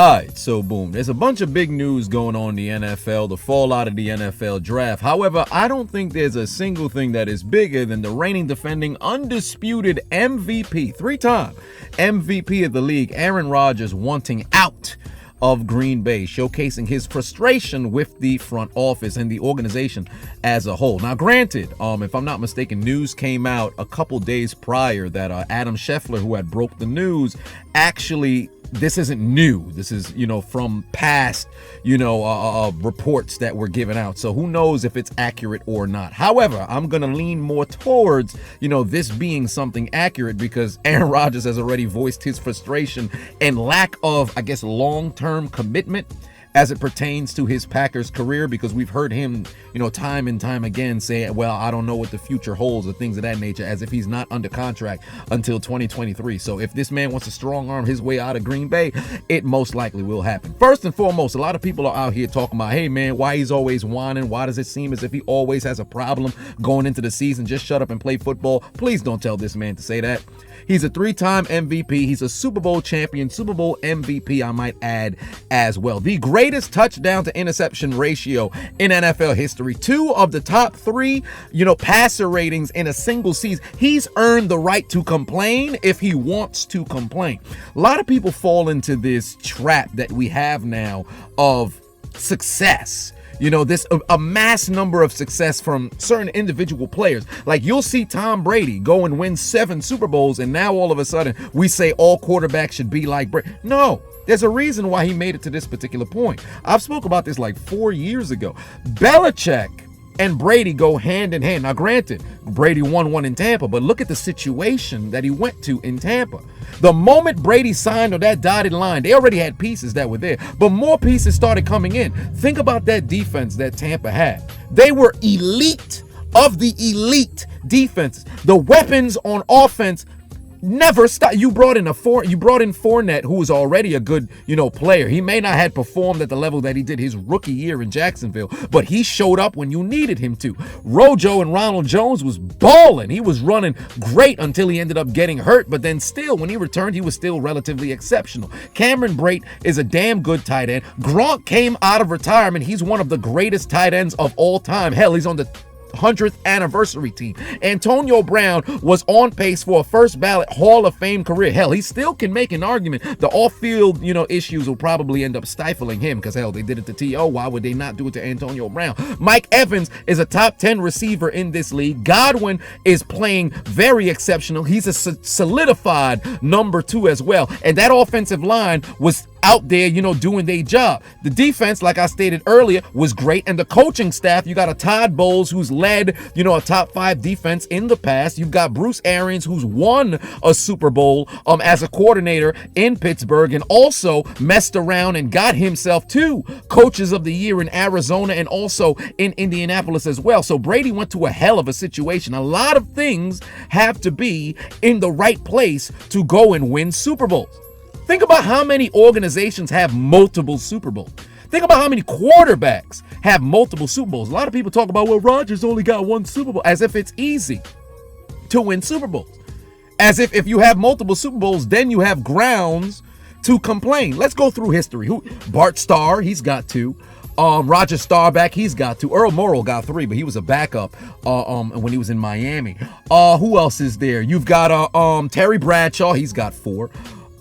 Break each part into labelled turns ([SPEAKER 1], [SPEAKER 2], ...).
[SPEAKER 1] All right, so boom. There's a bunch of big news going on in the NFL, the fallout of the NFL draft. However, I don't think there's a single thing that is bigger than the reigning, defending, undisputed MVP, three-time MVP of the league, Aaron Rodgers, wanting out of Green Bay, showcasing his frustration with the front office and the organization as a whole. Now, granted, if I'm not mistaken, news came out a couple days prior that Adam Scheffler, who had broke the news, actually, this isn't new. This is, from past, reports that were given out. So who knows if it's accurate or not. However, I'm going to lean more towards, this being something accurate because Aaron Rodgers has already voiced his frustration and lack of, long-term commitment as it pertains to his Packers career, because we've heard him, time and time again say, well, I don't know what the future holds or things of that nature, as if he's not under contract until 2023. So if this man wants to strong arm his way out of Green Bay, it most likely will happen. First and foremost, a lot of people are out here talking about, hey man, why he's always whining? Why does it seem as if he always has a problem going into the season? Just shut up and play football. Please don't tell this man to say that. He's a three-time MVP. He's a Super Bowl champion, Super Bowl MVP, I might add, as well. The greatest touchdown to interception ratio in NFL history. 2 of the top 3, passer ratings in a single season. He's earned the right to complain if he wants to complain. A lot of people fall into this trap that we have now of success. This a mass number of success from certain individual players. Like you'll see Tom Brady go and win 7 Super Bowls, and now all of a sudden we say all quarterbacks should be like Brady. No, there's a reason why he made it to this particular point. I've spoke about this like 4 years ago. Belichick and Brady go hand in hand. Now, granted, Brady won one in Tampa, but look at the situation that he went to in Tampa. The moment Brady signed on that dotted line, they already had pieces that were there, but more pieces started coming in. Think about that defense that Tampa had. They were elite of the elite defenses. The weapons on offense never stop. You brought in Fournette, who was already a good, player. He may not have performed at the level that he did his rookie year in Jacksonville, but he showed up when you needed him to. Rojo and Ronald Jones was balling. He was running great until he ended up getting hurt, but then still, when he returned, he was still relatively exceptional. Cameron Brate is a damn good tight end. Gronk came out of retirement. He's one of the greatest tight ends of all time. Hell, he's on the 100th anniversary team. Antonio Brown was on pace for a first ballot Hall of Fame career. Hell, he still can make an argument. The off-field, issues will probably end up stifling him because, hell, they did it to T.O. Why would they not do it to Antonio Brown? Mike Evans is a top 10 receiver in this league. Godwin is playing very exceptional. He's a solidified number 2 as well. And that offensive line was out there, doing their job. The defense, like I stated earlier, was great. And the coaching staff, you got a Todd Bowles who's led, a top 5 defense in the past. You've got Bruce Arians who's won a Super Bowl as a coordinator in Pittsburgh and also messed around and got himself 2 coaches of the year in Arizona and also in Indianapolis as well. So Brady went to a hell of a situation. A lot of things have to be in the right place to go and win Super Bowls. Think about how many organizations have multiple Super Bowls. Think about how many quarterbacks have multiple Super Bowls. A lot of people talk about, well, Rodgers only got 1 Super Bowl, as if it's easy to win Super Bowls. As if you have multiple Super Bowls, then you have grounds to complain. Let's go through history. Bart Starr, he's got 2. Roger Staubach, he's got 2. Earl Morrall got 3, but he was a backup when he was in Miami. Who else is there? You've got Terry Bradshaw, he's got 4.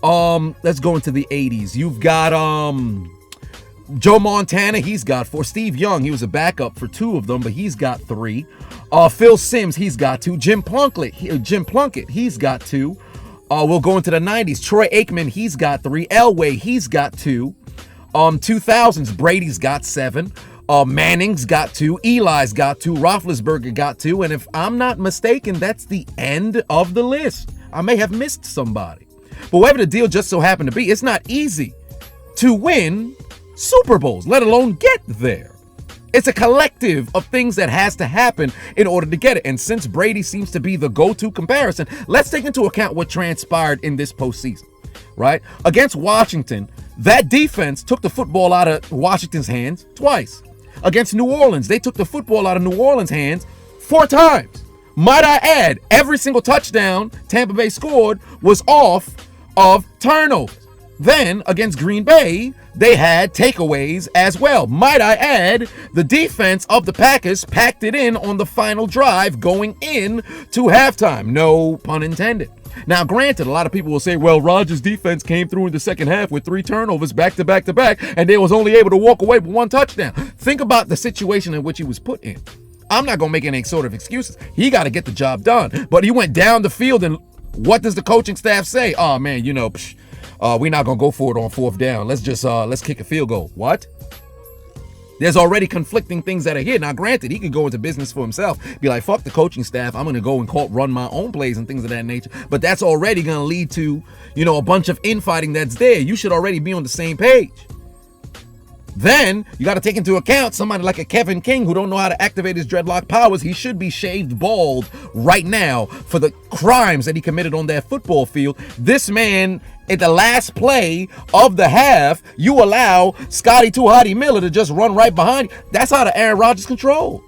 [SPEAKER 1] Let's go into the 80s. You've got Joe Montana, he's got 4. Steve Young, he was a backup for 2 of them, but he's got 3. Phil Simms, he's got 2. Jim Plunkett, he's got 2. We'll go into the 90s. Troy Aikman, he's got 3. Elway, he's got 2. 2000s, Brady's got 7. Manning's got 2. Eli's got 2. Roethlisberger got 2. And if I'm not mistaken, that's the end of the list. I may have missed somebody. But whatever the deal just so happened to be, it's not easy to win Super Bowls, let alone get there. It's a collective of things that has to happen in order to get it. And since Brady seems to be the go-to comparison, let's take into account what transpired in this postseason, right? Against Washington, that defense took the football out of Washington's hands twice. Against New Orleans, they took the football out of New Orleans' hands 4 times. Might I add, every single touchdown Tampa Bay scored was off of turnovers. Then, against Green Bay, they had takeaways as well. Might I add, the defense of the Packers packed it in on the final drive going in to halftime. No pun intended. Now, granted, a lot of people will say, well, Rodgers' defense came through in the second half with 3 turnovers back to back to back, and they was only able to walk away with 1 touchdown. Think about the situation in which he was put in. I'm not going to make any sort of excuses. He got to get the job done. But he went down the field, and what does the coaching staff say? Oh, man, we're not going to go for it on 4th down. Let's kick a field goal. What? There's already conflicting things that are here. Now, granted, he could go into business for himself, be like, fuck the coaching staff. I'm going to go and run my own plays and things of that nature. But that's already going to lead to, a bunch of infighting that's there. You should already be on the same page. Then you got to take into account somebody like a Kevin King who don't know how to activate his dreadlock powers. He should be shaved bald right now for the crimes that he committed on that football field. This man, at the last play of the half, you allow Scotty Too Hotty Miller to just run right behind you. That's out of Aaron Rodgers' control.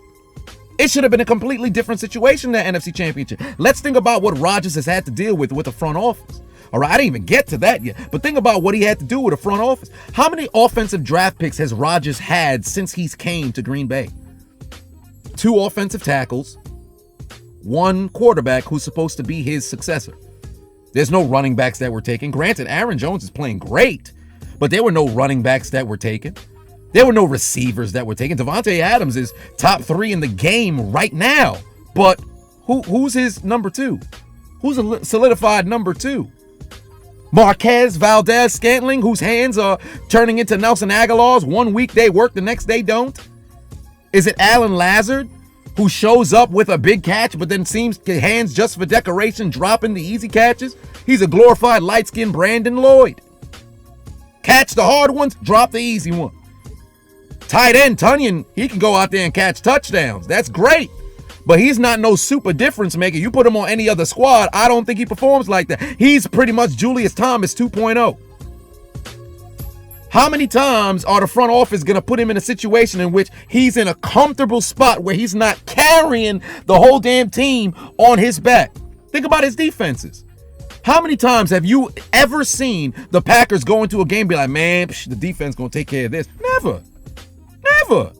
[SPEAKER 1] It should have been a completely different situation in the NFC Championship. Let's think about what Rodgers has had to deal with the front office. All right, I didn't even get to that yet. But think about what he had to do with the front office. How many offensive draft picks has Rodgers had since he's came to Green Bay? 2 offensive tackles, 1 quarterback who's supposed to be his successor. There's no running backs that were taken. Granted, Aaron Jones is playing great, but there were no running backs that were taken. There were no receivers that were taken. Devontae Adams is top 3 in the game right now. But who's his number 2? Who's a solidified number 2? Marquez Valdez-Scantling, whose hands are turning into Nelson Aguilar's. 1 week they work, the next they don't? Is it Alan Lazard, who shows up with a big catch but then seems hands just for decoration, dropping the easy catches? He's a glorified light-skinned Brandon Lloyd. Catch the hard ones, drop the easy one. Tight end Tunyon, he can go out there and catch touchdowns. That's great. But he's not no super difference maker. You put him on any other squad, I don't think he performs like that. He's pretty much Julius Thomas 2.0. How many times are the front office going to put him in a situation in which he's in a comfortable spot where he's not carrying the whole damn team on his back? Think about his defenses. How many times have you ever seen the Packers go into a game and be like, man, the defense going to take care of this? Never. Never.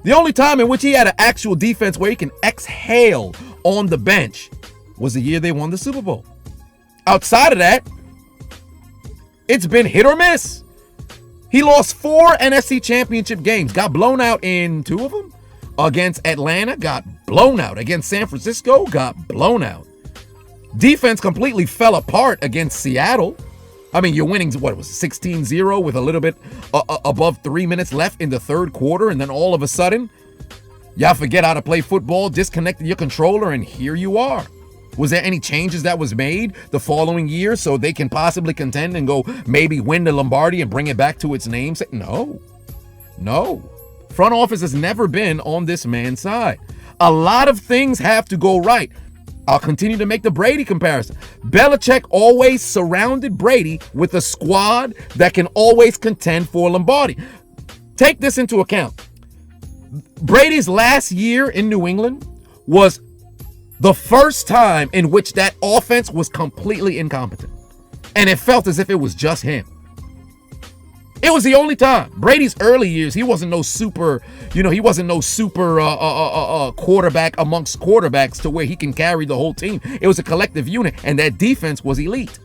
[SPEAKER 1] The only time in which he had an actual defense where he can exhale on the bench was the year they won the Super Bowl. Outside of that, it's been hit or miss. He lost 4 NFC Championship games, got blown out in 2 of them. Against Atlanta, got blown out. Against San Francisco, got blown out. Defense completely fell apart against Seattle. I mean, you're winning, what was it, 16-0 with a little bit above 3 minutes left in the third quarter, and then all of a sudden, y'all forget how to play football, disconnected your controller, and here you are. Was there any changes that was made the following year so they can possibly contend and go maybe win the Lombardi and bring it back to its namesake? No. Front office has never been on this man's side. A lot of things have to go right. I'll continue to make the Brady comparison. Belichick always surrounded Brady with a squad that can always contend for Lombardi. Take this into account. Brady's last year in New England was the first time in which that offense was completely incompetent. And it felt as if it was just him. It was the only time. Brady's early years, he wasn't no super quarterback amongst quarterbacks to where he can carry the whole team. It was a collective unit, and that defense was elite.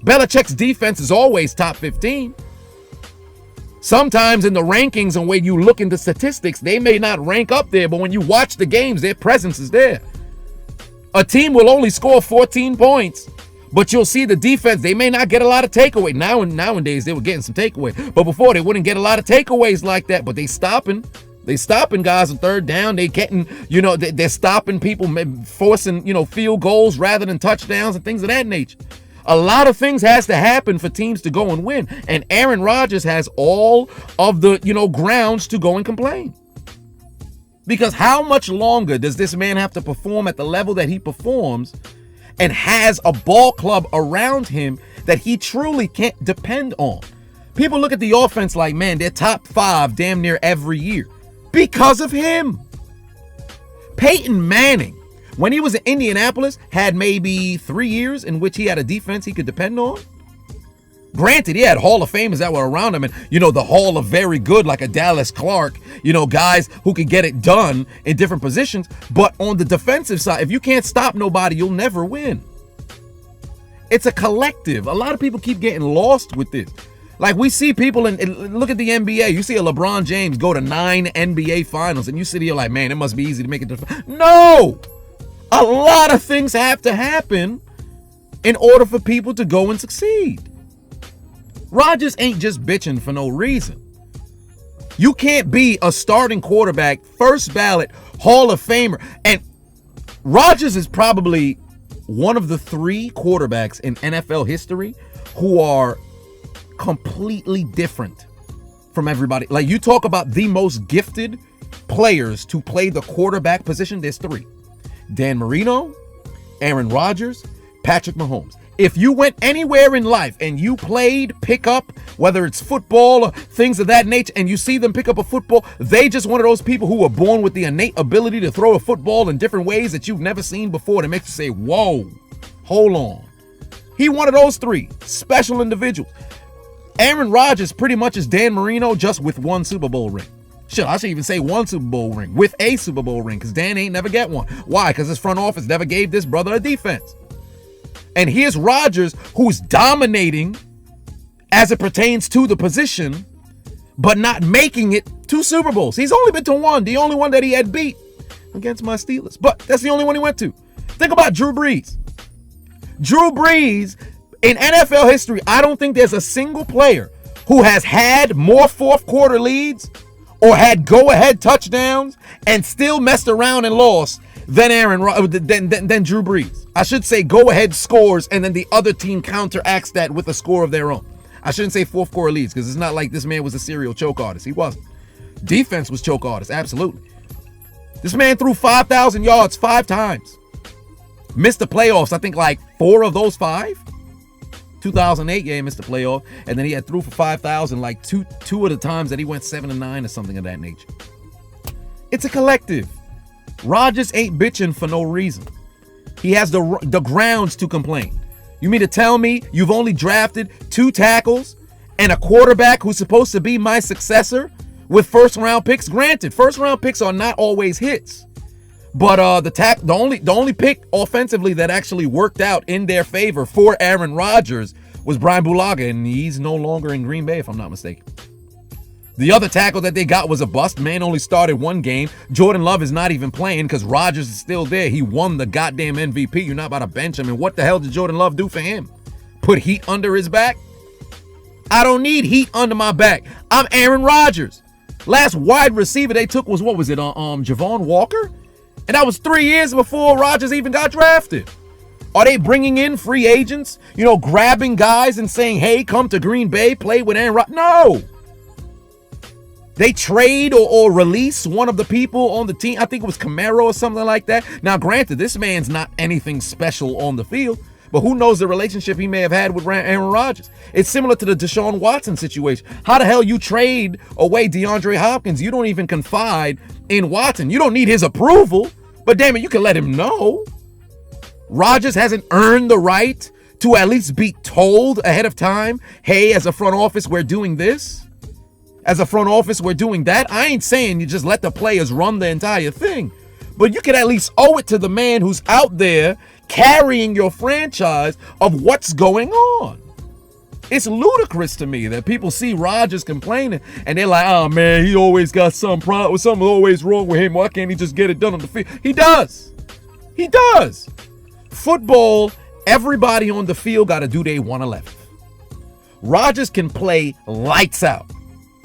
[SPEAKER 1] Belichick's defense is always top 15. Sometimes in the rankings and when you look into statistics, they may not rank up there, but when you watch the games, their presence is there. A team will only score 14 points. But you'll see the defense, they may not get a lot of takeaway. Nowadays, they were getting some takeaway. But before, they wouldn't get a lot of takeaways like that. But they stopping guys on third down. They getting, they're stopping people, forcing, field goals rather than touchdowns and things of that nature. A lot of things has to happen for teams to go and win. And Aaron Rodgers has all of the, grounds to go and complain. Because how much longer does this man have to perform at the level that he performs and has a ball club around him that he truly can't depend on? People look at the offense like, man, they're top 5 damn near every year because of him. Peyton Manning, when he was in Indianapolis, had maybe 3 years in which he had a defense he could depend on. Granted, he had Hall of Famers that were around him and, the Hall of Very Good, like a Dallas Clark, guys who could get it done in different positions. But on the defensive side, if you can't stop nobody, you'll never win. It's a collective. A lot of people keep getting lost with this. Like, we see people, and look at the NBA. You see a LeBron James go to 9 NBA finals, and you sit here like, man, it must be easy to make it. No! A lot of things have to happen in order for people to go and succeed. Rodgers ain't just bitching for no reason. You can't be a starting quarterback, first ballot, Hall of Famer. And Rodgers is probably one of the 3 quarterbacks in NFL history who are completely different from everybody. Like, you talk about the most gifted players to play the quarterback position, there's 3. Dan Marino, Aaron Rodgers, Patrick Mahomes. If you went anywhere in life and you played pickup, whether it's football or things of that nature, and you see them pick up a football, they just one of those people who were born with the innate ability to throw a football in different ways that you've never seen before. That makes you say, whoa, hold on. He one of those 3 special individuals. Aaron Rodgers pretty much is Dan Marino, just with 1 Super Bowl ring. Shit, I should even say 1 Super Bowl ring with a Super Bowl ring, because Dan ain't never get one. Why? Because his front office never gave this brother a defense. And here's Rodgers, who's dominating as it pertains to the position, but not making it 2 Super Bowls. He's only been to 1, the only one that he had beat against my Steelers. But that's the only one he went to. Think about Drew Brees. Drew Brees, in NFL history, I don't think there's a single player who has had more fourth quarter leads or had go-ahead touchdowns and still messed around and lost than than Drew Brees. I should say go-ahead scores, and then the other team counteracts that with a score of their own. I shouldn't say fourth quarter leads, because it's not like this man was a serial choke artist. He wasn't. Defense was choke artist, absolutely. This man threw 5,000 yards 5 times. Missed the playoffs, I think like 4 of those 5. 2008, yeah, he missed the playoff. And then he had threw for 5,000 like two of the times that he went 7-9 or something of that nature. It's a collective. Rodgers ain't bitching for no reason. He has the grounds to complain. You mean to tell me you've only drafted 2 tackles and a quarterback who's supposed to be my successor with first-round picks? Granted, first-round picks are not always hits. But the only pick offensively that actually worked out in their favor for Aaron Rodgers was Brian Bulaga, and he's no longer in Green Bay, if I'm not mistaken. The other tackle that they got was a bust. Man only started 1 game. Jordan Love is not even playing because Rodgers is still there. He won the goddamn MVP. You're not about to bench him. And what the hell did Jordan Love do for him? Put heat under his back? I don't need heat under my back. I'm Aaron Rodgers. Last wide receiver they took was, Javon Walker? And that was 3 years before Rodgers even got drafted. Are they bringing in free agents? Grabbing guys and saying, hey, come to Green Bay, play with Aaron Rodgers? No. They trade or release one of the people on the team. I think it was Cameo or something like that. Now, granted, this man's not anything special on the field, but who knows the relationship he may have had with Aaron Rodgers. It's similar to the Deshaun Watson situation. How the hell you trade away DeAndre Hopkins? You don't even confide in Watson. You don't need his approval, but damn it, you can let him know. Rodgers hasn't earned the right to at least be told ahead of time, hey, as a front office, we're doing this. As a front office, we're doing that. I ain't saying you just let the players run the entire thing, but you can at least owe it to the man who's out there carrying your franchise of what's going on. It's ludicrous to me that people see Rodgers complaining and they're like, oh man, he always got some problem, something always wrong with him. Why can't he just get it done on the field? He does. He does. Football, everybody on the field got to do their 111. Rodgers can play lights out.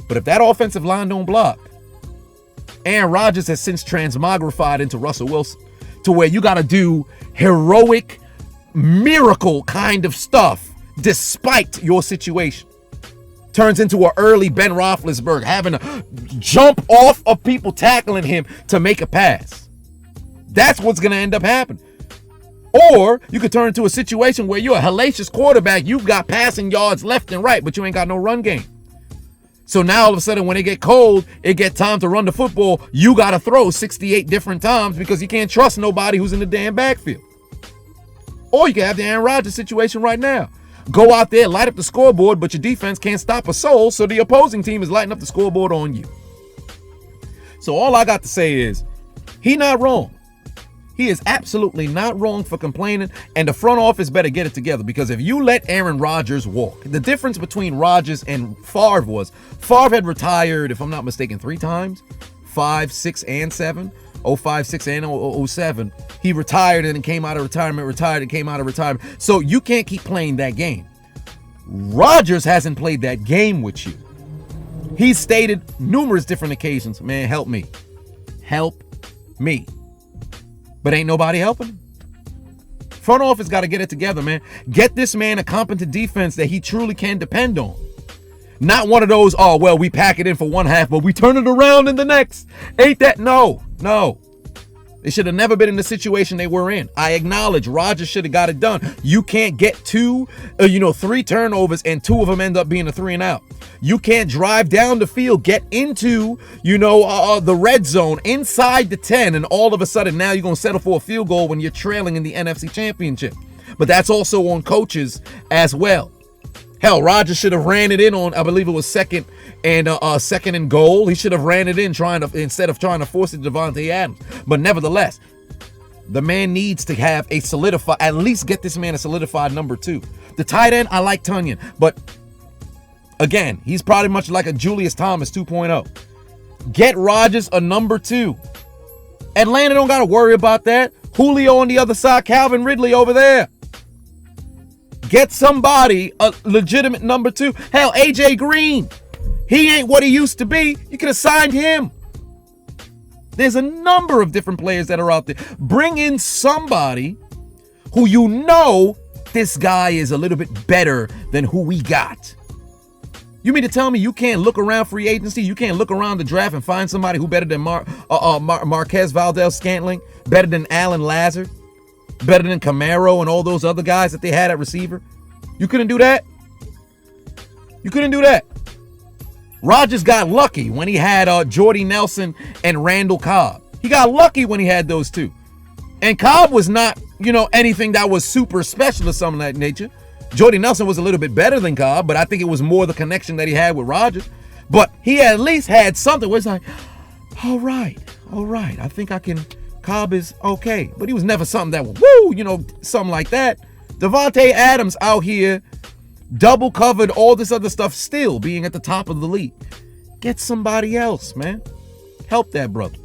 [SPEAKER 1] But if that offensive line don't block, Aaron Rodgers has since transmogrified into Russell Wilson to where you got to do heroic, miracle kind of stuff despite your situation. Turns into an early Ben Roethlisberger having to jump off of people tackling him to make a pass. That's what's going to end up happening. Or you could turn into a situation where you're a hellacious quarterback. You've got passing yards left and right, but you ain't got no run game. So now all of a sudden when it get cold, it get time to run the football, you got to throw 68 different times because you can't trust nobody who's in the damn backfield. Or you can have the Aaron Rodgers situation right now. Go out there, light up the scoreboard, but your defense can't stop a soul, so the opposing team is lighting up the scoreboard on you. So all I got to say is, he not wrong. He is absolutely not wrong for complaining, and the front office better get it together, because if you let Aaron Rodgers walk, the difference between Rodgers and Favre was, Favre had retired, if I'm not mistaken, 3 times, 5, 6, and 7, 05, 6, and 07. He retired and then came out of retirement, retired and came out of retirement. So you can't keep playing that game. Rodgers hasn't played that game with you. He's stated numerous different occasions, man, help me. Help me. But ain't nobody helping him. Front office got to get it together, man. Get this man a competent defense that he truly can depend on. Not one of those, oh, well, we pack it in for one half, but we turn it around in the next. Ain't that? No. They should have never been in the situation they were in. I acknowledge Rodgers should have got it done. You can't get 3 turnovers and 2 of them end up being a 3 and out. You can't drive down the field, get into, the red zone inside the 10, and all of a sudden now you're going to settle for a field goal when you're trailing in the NFC Championship. But that's also on coaches as well. Hell, Rodgers should have ran it in on, I believe it was second and goal. He should have ran it in instead of trying to force it to Devontae Adams. But nevertheless, the man needs to have at least get this man a solidified number 2. The tight end, I like Tunyon, but again, he's probably much like a Julius Thomas 2.0. Get Rodgers a number 2. Atlanta don't got to worry about that. Julio on the other side, Calvin Ridley over there. Get somebody a legitimate number 2. Hell, AJ Green. He ain't what he used to be. You could have signed him. There's a number of different players that are out there. Bring in somebody who this guy is a little bit better than who we got. You mean to tell me you can't look around free agency? You can't look around the draft and find somebody who better than Marquez Valdes-Scantling, better than Alan Lazard, better than Cameo and all those other guys that they had at receiver? You couldn't do that? Rodgers got lucky when he had Jordy Nelson and Randall Cobb. He got lucky when he had those 2. And Cobb was not, anything that was super special or something of that nature. Jordy Nelson was a little bit better than Cobb, but I think it was more the connection that he had with Rodgers. But he at least had something where it's like, all right, I think I can. Cobb is okay. But he was never something that, something like that. Devontae Adams out here, double covered, all this other stuff, still being at the top of the league. Get somebody else, man. Help that brother.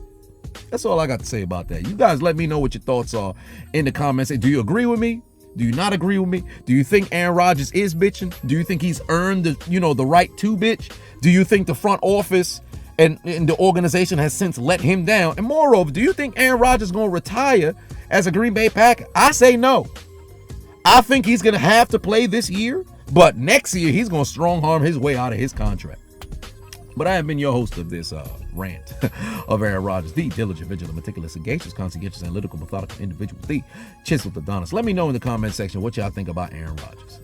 [SPEAKER 1] That's all I got to say about that. You guys let me know what your thoughts are in the comments. Do you agree with me? Do you not agree with me? Do you think Aaron Rodgers is bitching? Do you think he's earned the right to bitch? Do you think the front office and the organization has since let him down? And moreover, do you think Aaron Rodgers is going to retire as a Green Bay Packer? I say no. I think he's going to have to play this year, but next year he's going to strong arm his way out of his contract. But I have been your host of this rant of Aaron Rodgers, the diligent, vigilant, meticulous, sagacious, conscientious, analytical, methodical individual, the Chiseled Adonis. Let me know in the comment section what y'all think about Aaron Rodgers.